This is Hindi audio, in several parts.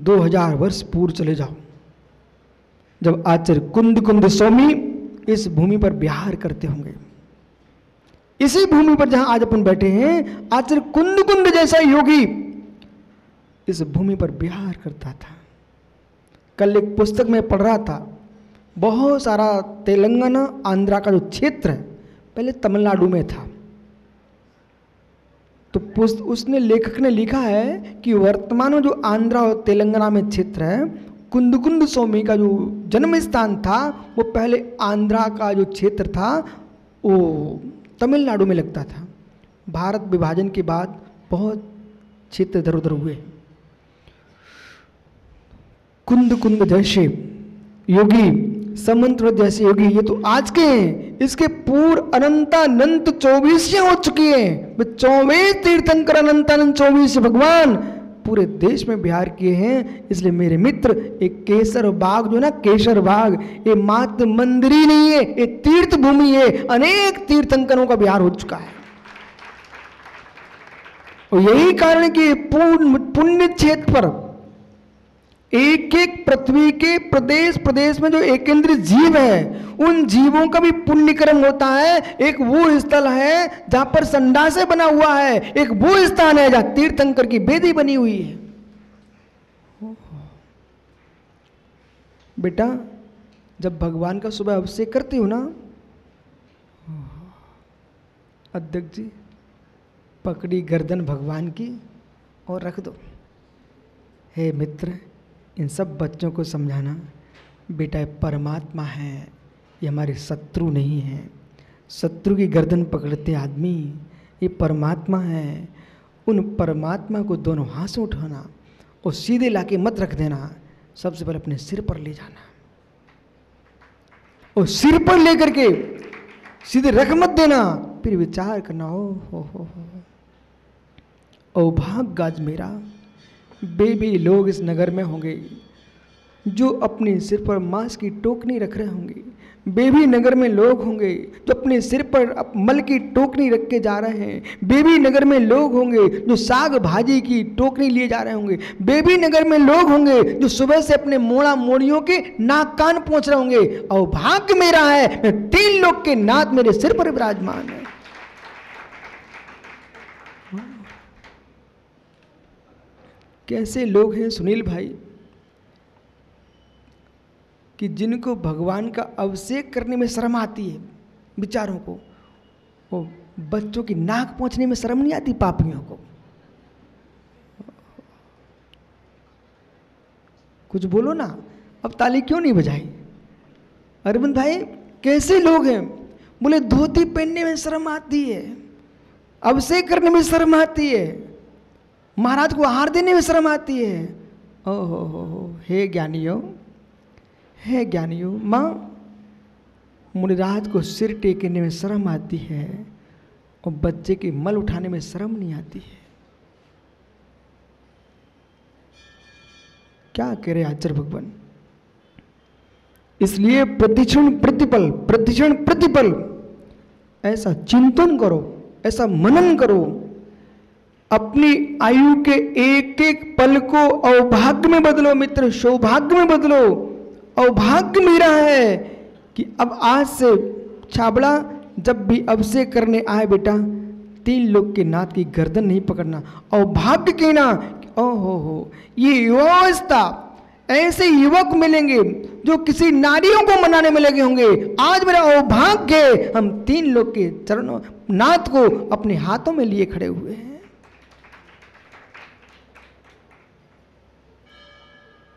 2000 वर्ष पूर्व चले जाओ, जब आचार्य कुंद स्वामी इस भूमि पर विहार करते होंगे। इसी भूमि पर जहां आज अपन बैठे हैं, आचार्य कुंद जैसा योगी इस भूमि पर विहार करता था। कल एक पुस्तक में पढ़ रहा था, बहुत सारा तेलंगाना आंध्रा का जो क्षेत्र है पहले तमिलनाडु में था। तो उसने लेखक ने लिखा है कि वर्तमान में जो आंध्रा और तेलंगाना में क्षेत्र है, कुंद स्वामी का जो जन्म स्थान था वो पहले आंध्रा का जो क्षेत्र था वो तमिलनाडु में लगता था। भारत विभाजन के बाद बहुत क्षेत्र इधर उधर हुए। कुंद जैसे योगी, समंत जैसे योगी ये तो आज के हैं, इसके पूर्व अनंत 24 हो चुकी हैं। 24 तीर्थंकर अनंतानंद 24 भगवान पूरे देश में विहार किए हैं। इसलिए मेरे मित्र, एक केसर बाग जो ना, केसर बाग, ये मात्र मंदिर ही नहीं है, ये तीर्थ भूमि है। अनेक तीर्थंकरों का विहार हो चुका है। और यही कारण कि पुण्य क्षेत्र पर एक एक पृथ्वी के प्रदेश में जो एकेंद्रीय जीव है, उन जीवों का भी पुण्य कर्म होता है। एक वो स्थल है जहां पर संडासे बना हुआ है, एक वो स्थान है जहां तीर्थंकर की वेदी बनी हुई है। बेटा, जब भगवान का सुबह अभिषेक करती हो ना, अध्यक्ष जी पकड़ी गर्दन भगवान की और रख दो। हे मित्र, इन सब बच्चों को समझाना, बेटा ये परमात्मा है, ये हमारे शत्रु नहीं है। शत्रु की गर्दन पकड़ते आदमी ये परमात्मा है। उन परमात्मा को दोनों हाथ से उठाना और सीधे लाके मत रख देना, सबसे पहले अपने सिर पर ले जाना और सिर पर लेकर के सीधे रख मत देना, फिर विचार करना। हो औभाग्य आज मेरा, बेबी लोग इस नगर में होंगे जो अपने सिर पर मांस की टोकनी रख रहे होंगे। बेबी नगर में लोग होंगे जो अपने सिर पर मल की टोकनी रख के जा रहे हैं। बेबी नगर में लोग होंगे जो साग भाजी की टोकनी लिए जा रहे होंगे। बेबी नगर में लोग होंगे जो सुबह से अपने मोड़ा मोड़ियों के नाक कान पहुंच रहे होंगे। औभाग्य मेरा है, मैं 3 लोग के नाथ मेरे सिर पर विराजमान है। कैसे लोग हैं सुनील भाई कि जिनको भगवान का अभिषेक करने में शर्म आती है, बेचारों को, वो बच्चों की नाक पहुंचने में शर्म नहीं आती पापियों को। कुछ बोलो ना, अब ताली क्यों नहीं बजाई? अरविंद भाई कैसे लोग हैं? बोले धोती पहनने में शर्म आती है, अभिषेक करने में शर्म आती है, महाराज को आहार देने में शर्म आती है। ओहो, हे ज्ञानियों, हे ज्ञानियों, माँ मुनिराज को सिर टेकने में शर्म आती है और बच्चे के मल उठाने में शर्म नहीं आती है। क्या कह रहे आचार्य भगवान? इसलिए प्रतिक्षण प्रतिपल ऐसा चिंतन करो, ऐसा मनन करो, अपनी आयु के एक एक पल को औभाग्य में बदलो मित्र, सौभाग्य में बदलो। औभाग्य मेरा है कि अब आज से छाबड़ा जब भी अभिषेक करने आए बेटा, 3 लोग के नाथ की गर्दन नहीं पकड़ना। औभाग्य कहना, ओहो ये युवावस्था, ऐसे युवक मिलेंगे जो किसी नारियों को मनाने में लगे होंगे। आज मेरा औभाग्य है, हम 3 लोग के चरणों नाथ को अपने हाथों में लिए खड़े हुए हैं।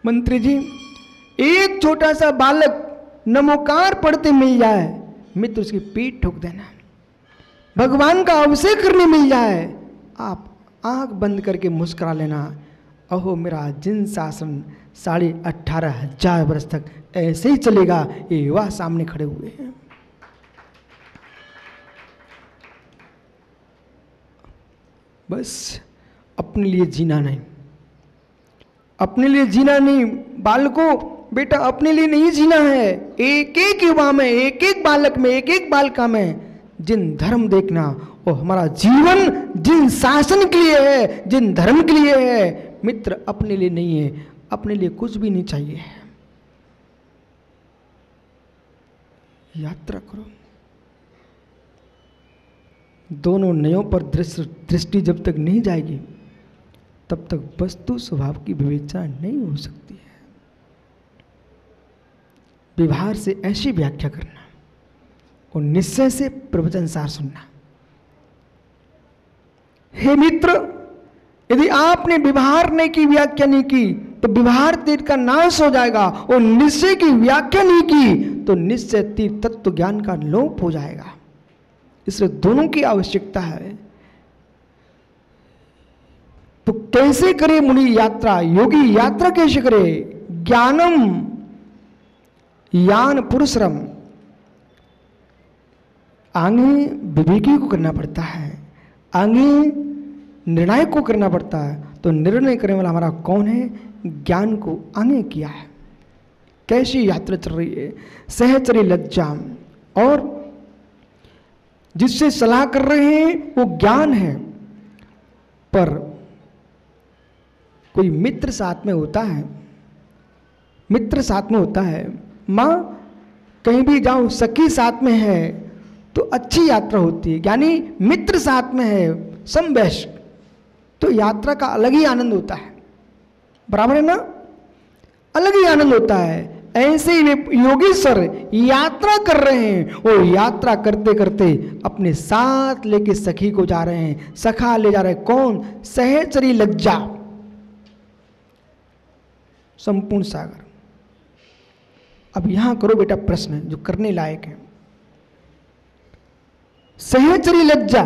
मंत्री जी, एक छोटा सा बालक नमोकार पढ़ते मिल जाए मित्र, उसकी पीठ ठोक देना। भगवान का अभिषेक करने मिल जाए, आप आंख बंद करके मुस्कुरा लेना। अहो मेरा जिन शासन 18,500 वर्ष तक ऐसे ही चलेगा। ये युवा सामने खड़े हुए हैं। बस अपने लिए जीना नहीं, अपने लिए जीना नहीं बालकों, बेटा अपने लिए नहीं जीना है। एक एक युवा में, एक एक बालक में, एक एक बालिका में जिन धर्म देखना, वो हमारा जीवन जिन शासन के लिए है, जिन धर्म के लिए है मित्र, अपने लिए नहीं है। अपने लिए कुछ भी नहीं चाहिए। यात्रा करो। दोनों नयों पर दृष्टि जब तक नहीं जाएगी तब तक वस्तु स्वभाव की विवेचना नहीं हो सकती है। व्यवहार से ऐसी व्याख्या करना और निश्चय से प्रवचन सार सुनना। हे मित्र, यदि आपने व्यवहार नहीं की, व्याख्या नहीं की, तो व्यवहार तीर का नाश हो जाएगा, और निश्चय की व्याख्या नहीं की तो निश्चय तीर तत्व ज्ञान का लोप हो जाएगा। इसलिए दोनों की आवश्यकता है। तो कैसे करे मुनि यात्रा, योगी यात्रा कैसे करे? ज्ञानम यान पुरुषरम, आगे विवेकी को करना पड़ता है, आगे निर्णय को करना पड़ता है। तो निर्णय करने वाला हमारा कौन है? ज्ञान को आगे किया है। कैसी यात्रा चल रही है? सहचरी लज्जा, और जिससे सलाह कर रहे हैं वो ज्ञान है, पर कोई मित्र साथ में होता है, मित्र साथ में होता है। माँ कहीं भी जाओ सखी साथ में है तो अच्छी यात्रा होती है, यानी मित्र साथ में है, समवैश्य, तो यात्रा का अलग ही आनंद होता है। बराबर है ना? अलग ही आनंद होता है। ऐसे ही वे योगेश्वर यात्रा कर रहे हैं, और यात्रा करते करते अपने साथ लेके सखी को जा रहे हैं। सखा ले जा रहे हैं कौन? सहचरी लज्जा, संपूर्ण सागर। अब यहां करो बेटा प्रश्न जो करने लायक है। सहचरी लज्जा,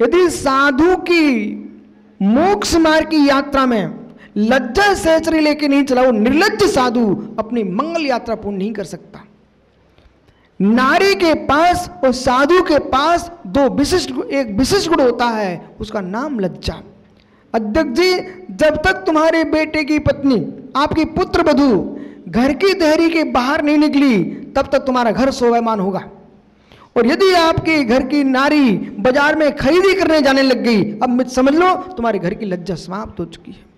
यदि साधु की मोक्ष मार्ग की यात्रा में लज्जा सहचरी लेके नहीं चला, वो निर्लज्ज साधु अपनी मंगल यात्रा पूर्ण नहीं कर सकता। नारी के पास और साधु के पास एक विशिष्ट गुण होता है, उसका नाम लज्जा। अध्यक्ष जी, जब तक तुम्हारे बेटे की पत्नी, आपकी पुत्र वधू घर की देहरी के बाहर नहीं निकली, तब तक तुम्हारा घर शोभायमान होगा। और यदि आपके घर की नारी बाजार में खरीदी करने जाने लग गई, अब समझ लो तुम्हारे घर की लज्जा समाप्त हो चुकी है।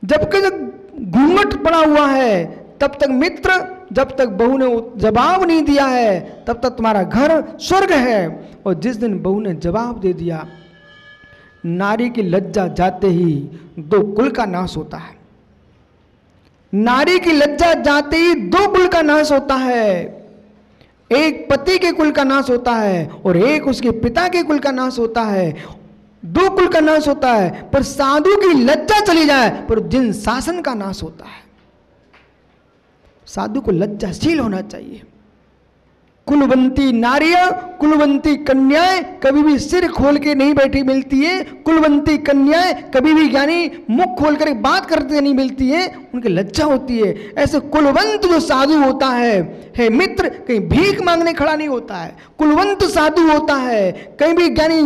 जबकि जब घूंघट पड़ा हुआ है तब तक मित्र, जब तक बहू ने जवाब नहीं दिया है तब तक तुम्हारा घर स्वर्ग है। और जिस दिन बहू ने जवाब दे दिया, नारी की लज्जा जाते ही दो कुल का नाश होता है। नारी की लज्जा जाते ही दो कुल का नाश होता है। एक पति के कुल का नाश होता है और एक उसके पिता के कुल का नाश होता है। दो कुल का नाश होता है, पर साधु की लज्जा चली जाए पर जिन शासन का नाश होता है। साधु को लज्जाशील होना चाहिए। कुलवंती नारियां, कुलवंती कन्याएं कभी भी सिर खोल के नहीं बैठी मिलती है। कुलवंती कन्याएं कभी भी ज्ञानी मुख खोल कर बात करते नहीं मिलती है, उनकी लज्जा होती है। ऐसे कुलवंत जो साधु होता है मित्र, कहीं भीख मांगने खड़ा नहीं होता है। कुलवंत साधु होता है, कहीं भी ज्ञानी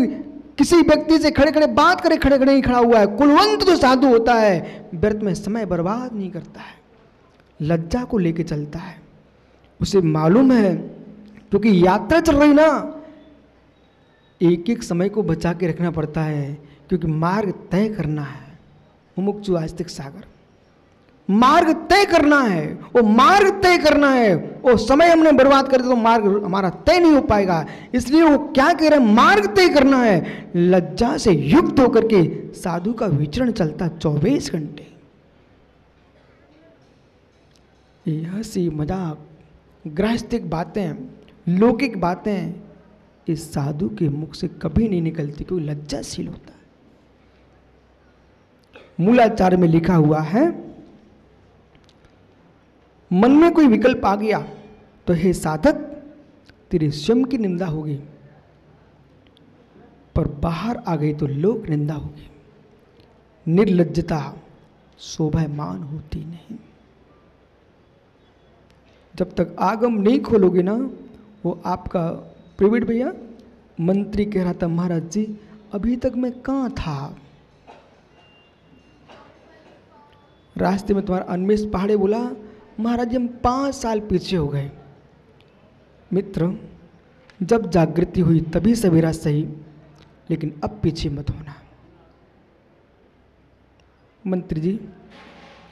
किसी व्यक्ति से खड़े खड़े बात करे खड़े खड़े नहीं खड़ा हुआ है। कुलवंत जो साधु होता है व्यर्थ में समय बर्बाद नहीं करता है, लज्जा को लेके चलता है। उसे मालूम है क्योंकि यात्रा चल रही ना, एक एक समय को बचा के रखना पड़ता है, क्योंकि मार्ग तय करना है। मुमुक्षु आस्तिक सागर, मार्ग तय करना है। वो मार्ग तय करना है, वो समय हमने बर्बाद कर दिया तो मार्ग हमारा तय नहीं हो पाएगा। इसलिए वो क्या कह रहे हैं? मार्ग तय करना है। लज्जा से युक्त होकर के साधु का विचरण चलता 24 घंटे। यह हंसी मजाक गृहस्थिक बातें, लौकिक बातें इस साधु के मुख से कभी नहीं निकलती, क्योंकि लज्जाशील होता है। मूलाचार में लिखा हुआ है, मन में कोई विकल्प आ गया तो हे साधक तेरी स्वयं की निंदा होगी, पर बाहर आ गई तो लोक निंदा होगी। निर्लज्जता शोभायमान होती नहीं। जब तक आगम नहीं खोलोगे ना, वो आपका प्रवीण भैया मंत्री कह रहा था, महाराज जी अभी तक मैं कहाँ था? रास्ते में तुम्हारा अन्वेष पहाड़े बोला, महाराज जी हम 5 साल पीछे हो गए। मित्र, जब जागृति हुई तभी सवेरा सही, लेकिन अब पीछे मत होना। मंत्री जी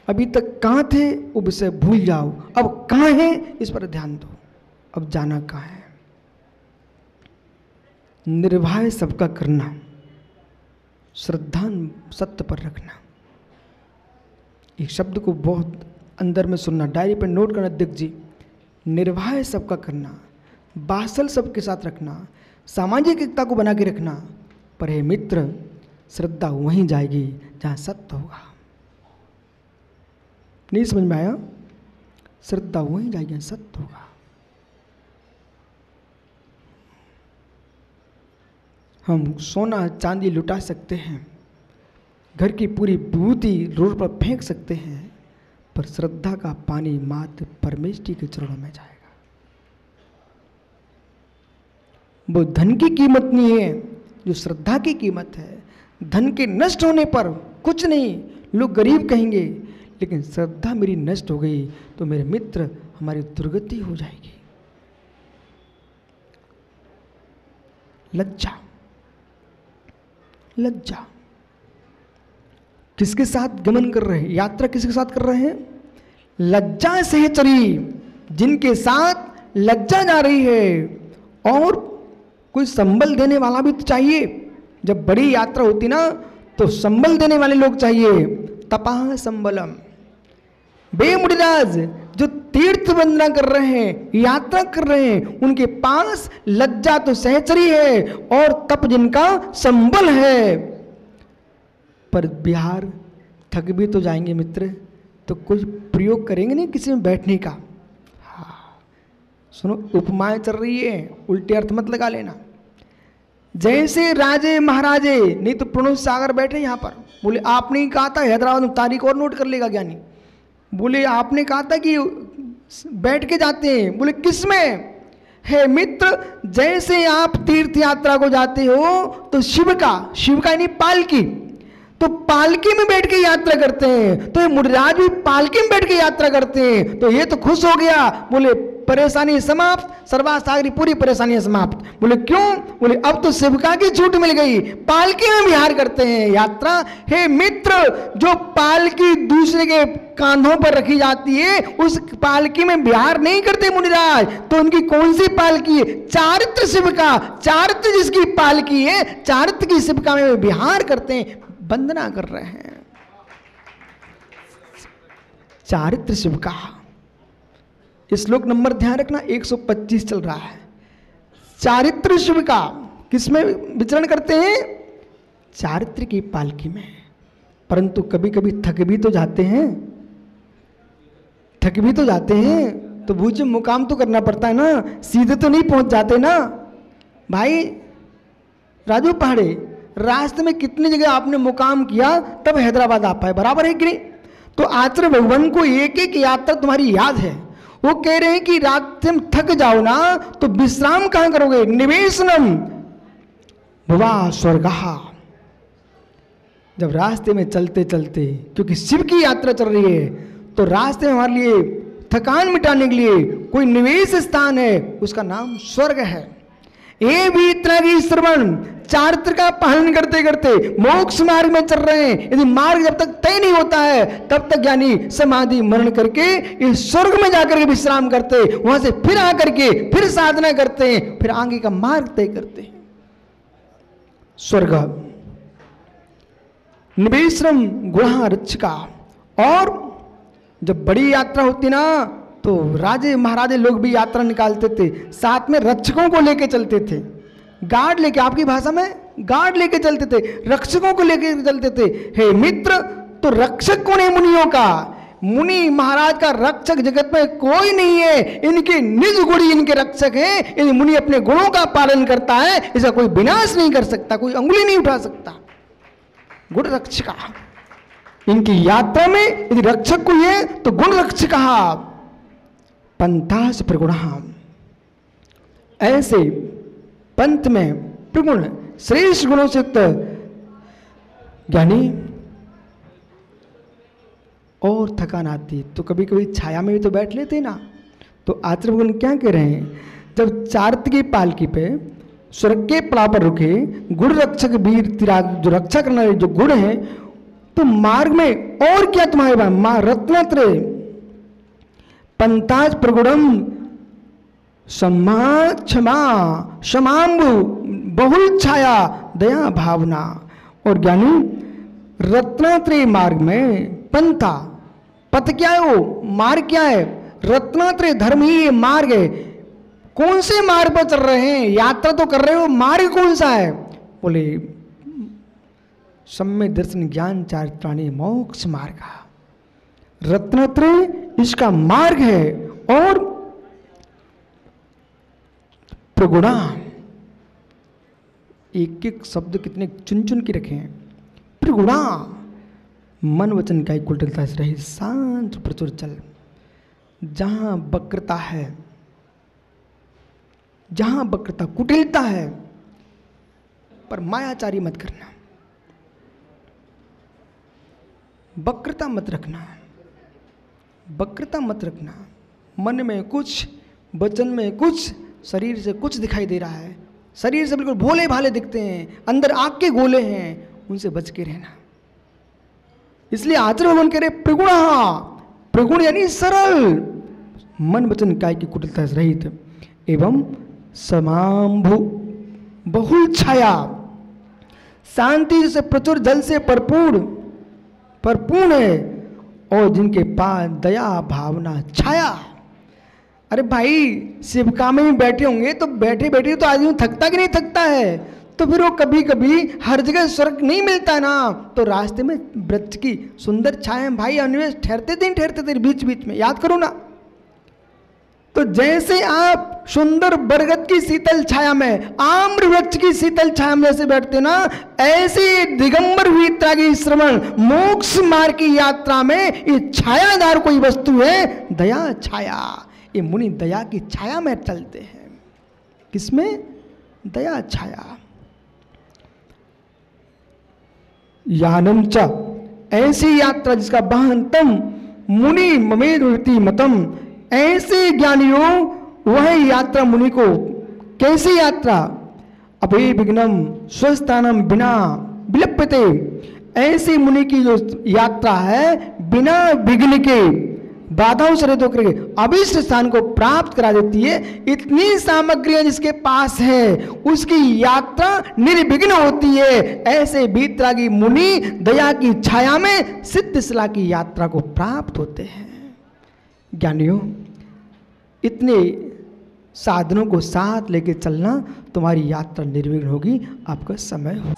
अभी तक कहाँ थे वो विषय भूल जाओ, अब कहाँ है इस पर ध्यान दो, अब जाना कहाँ है। निर्भय सबका करना, श्रद्धा सत्य पर रखना। एक शब्द को बहुत अंदर में सुनना, डायरी पर नोट करना अध्यक्ष जी। निर्भय सबका करना, बासल सबके साथ रखना, सामाजिक एकता को बना के रखना, पर हे मित्र श्रद्धा वहीं जाएगी जहाँ सत्य होगा। नहीं समझ में आया? श्रद्धा वहीं जाएगी जहाँ सत्य होगा। हम सोना चांदी लुटा सकते हैं, घर की पूरी विभूति रोड पर फेंक सकते हैं, पर श्रद्धा का पानी मात्र परमेश्वर के चरणों में जाएगा। वो धन की कीमत नहीं है जो श्रद्धा की कीमत है। धन के नष्ट होने पर कुछ नहीं, लोग गरीब कहेंगे, लेकिन श्रद्धा मेरी नष्ट हो गई तो मेरे मित्र हमारी दुर्गति हो जाएगी। लज्जा, लज्जा किसके साथ गमन कर रहे हैं, यात्रा किसके साथ कर रहे हैं? लज्जा सहचरी, जिनके साथ लज्जा जा रही है। और कोई संबल देने वाला भी तो चाहिए। जब बड़ी यात्रा होती ना तो संबल देने वाले लोग चाहिए। तपाह संबलम, बेमुड़राज जो तीर्थ वंदना कर रहे हैं, यात्रा कर रहे हैं, उनके पास लज्जा तो सहचरी है और तप जिनका संबल है। पर बिहार थक भी तो जाएंगे मित्र, तो कुछ प्रयोग करेंगे नहीं किसी में बैठने का। हाँ सुनो, उपमाएं चल रही है, उल्टे अर्थ मत लगा लेना। जैसे राजे महाराजे, नहीं तो प्रणोद सागर बैठे यहाँ पर, बोले आपने ही कहा था, हैदराबाद में तारीख और नोट कर लेगा ज्ञानी, बोले आपने कहा था कि बैठ के जाते हैं, बोले किस में? हे मित्र, जैसे आप तीर्थ यात्रा को जाते हो तो शिव का यानी पालकी, तो पालकी में बैठ के यात्रा करते हैं, तो ये मुनिराज भी पालकी में बैठ के यात्रा करते हैं, तो ये तो खुश हो गया, बोले परेशानी समाप्त, सर्वासागरी पूरी परेशानी समाप्त। बोले क्यों? बोले अब तो शिवका की छूट मिल गई, पालकी में विहार करते हैं यात्रा। हे मित्र, जो पालकी दूसरे के कांधों पर रखी जाती है उस पालकी में विहार नहीं करते मुनिराज, तो उनकी कौन सी पालकी है? चारित्र शिवका, चारित्र जिसकी पालकी है, चारित्र की शिवका में विहार करते हैं, वंदना कर रहे हैं। चारित्र शिवका, श्लोक नंबर ध्यान रखना 125 चल रहा है। चारित्र शिवका किसमें विचरण करते हैं? चारित्र की पालकी में। परंतु कभी कभी थक भी तो जाते हैं, थक भी तो जाते हैं, तो भूज मुकाम तो करना पड़ता है ना, सीधे तो नहीं पहुंच जाते ना भाई। राजू पहाड़े, रास्ते में कितनी जगह आपने मुकाम किया तब हैदराबाद आ पाए, बराबर है कि नहीं? तो आचार्य भगवान को एक एक यात्रा तुम्हारी याद है। वो कह रहे हैं कि रात से थक जाओ ना तो विश्राम कहां करोगे? निवेशनम भुवा स्वर्गहा। जब रास्ते में चलते चलते, क्योंकि शिव की यात्रा चल रही है, तो रास्ते में हमारे लिए थकान मिटाने के लिए कोई निवेश स्थान है, उसका नाम स्वर्ग है। ये भी इतना की श्रवण, चारित्र का पालन करते करते मोक्ष मार्ग में चल रहे हैं। यदि मार्ग जब तक तय नहीं होता है तब तक ज्ञानी समाधि मरण करके इस स्वर्ग में जाकर के विश्राम करते, वहां से फिर आकर के फिर साधना करते हैं, फिर आगे का मार्ग तय करते हैं। स्वर्ग निवेशनम गुणा रक्षका। और जब बड़ी यात्रा होती ना तो राजे महाराजे लोग भी यात्रा निकालते थे, साथ में रक्षकों को लेके चलते थे, गार्ड लेके, आपकी भाषा में गार्ड लेके चलते थे, रक्षकों को लेके चलते थे। हे मित्र, तो रक्षक कौन है? मुनियों का। मुनि महाराज का रक्षक जगत में कोई नहीं है, इनके निज गुण इनके रक्षक हैं। यदि मुनि अपने गुणों का पालन करता है, इसका कोई विनाश नहीं कर सकता, कोई अंगुली नहीं उठा सकता। गुण रक्षका, इनकी यात्रा में यदि रक्षक कोई है तो गुण रक्षक। पंथास प्रगुणा, ऐसे पंथ में प्रगुण श्रेष्ठ गुणों से युक्त ज्ञानी। और थकान आती तो कभी कभी छाया में भी तो बैठ लेते ना। तो आचार्य भगवान क्या कह रहे हैं? जब चारित्र की पालकी पे स्वर्ग के पड़ाव पर रुके, गुण रक्षक वीर तिराग, जो रक्षा करने वाले जो गुण है तो मार्ग में और क्या तुम्हारे पास? मां रत्नत्रय पंताज प्रगुणम सम्मा क्षमा क्षमाम्बु बहुल छाया दया भावना। और ज्ञानी रत्नात्रय मार्ग में पंथा, पथ क्या है वो, मार्ग क्या है? रत्नात्रय धर्म ही ये मार्ग है। कौन से मार्ग पर चल रहे हैं? यात्रा तो कर रहे हो, मार्ग कौन सा है? बोले सम्यक दर्शन ज्ञान चारित्राणी मोक्ष मार्ग। रत्नात्रय इसका मार्ग है। और प्रगुणा, एक एक शब्द कितने चुन चुन के रखे हैं। प्रगुणा, मन वचन कायि कुटिलता से रहित शांत प्रचुर चल। जहां वक्रता है, जहां वक्रता कुटिलता है, पर मायाचारी मत करना, वक्रता मत रखना, वक्रता मत रखना। मन में कुछ, वचन में कुछ, शरीर से कुछ दिखाई दे रहा है, शरीर से बिल्कुल भोले भाले दिखते हैं, अंदर आग के गोले हैं, उनसे बच के रहना। इसलिए आचार्य भगवान कह रहे प्रगुण, प्रगुण यानी सरल, मन वचन कायि की कुटिलता से रहित एवं समाम्भु बहुल छाया, शांति से प्रचुर जल से भरपूर है, और जिनके पास दया भावना छाया। अरे भाई शिवका में ही बैठे होंगे तो बैठे बैठे तो आदमी थकता कि नहीं थकता है? तो फिर वो कभी कभी हर जगह स्वर्ग नहीं मिलता ना, तो रास्ते में वृक्ष की सुंदर छाया भाई अन्वेष ठहरते थे बीच बीच में, याद करो ना। तो जैसे आप सुंदर बरगद की शीतल छाया में, आम्र वृक्ष की शीतल छाया में जैसे बैठते ना, ऐसे दिगंबर हुई त्यागी श्रवण मोक्ष मार्ग की यात्रा में ये छायादार कोई वस्तु है, दया छाया। ये मुनि दया की छाया में चलते हैं। किसमें? दया छाया। यानम च, ऐसी यात्रा जिसका वाहनतम मुनि ममेद वृत्ति मतम, ऐसे ज्ञानियों वह यात्रा मुनि को, कैसी यात्रा? अभे विघ्नम स्वस्थानम बिना विलप्यते, ऐसे मुनि की जो यात्रा है बिना विघ्न के, बाधाओं से रहित होकर अभीष्ट स्थान को प्राप्त करा देती है। इतनी सामग्रियां जिसके पास है उसकी यात्रा निर्विघ्न होती है। ऐसे बीतरागी मुनि दया की छाया में सिद्ध शिला की यात्रा को प्राप्त होते हैं। ज्ञानियों, इतने साधनों को साथ लेके चलना, तुम्हारी यात्रा निर्विघ्न होगी, आपका समय हो।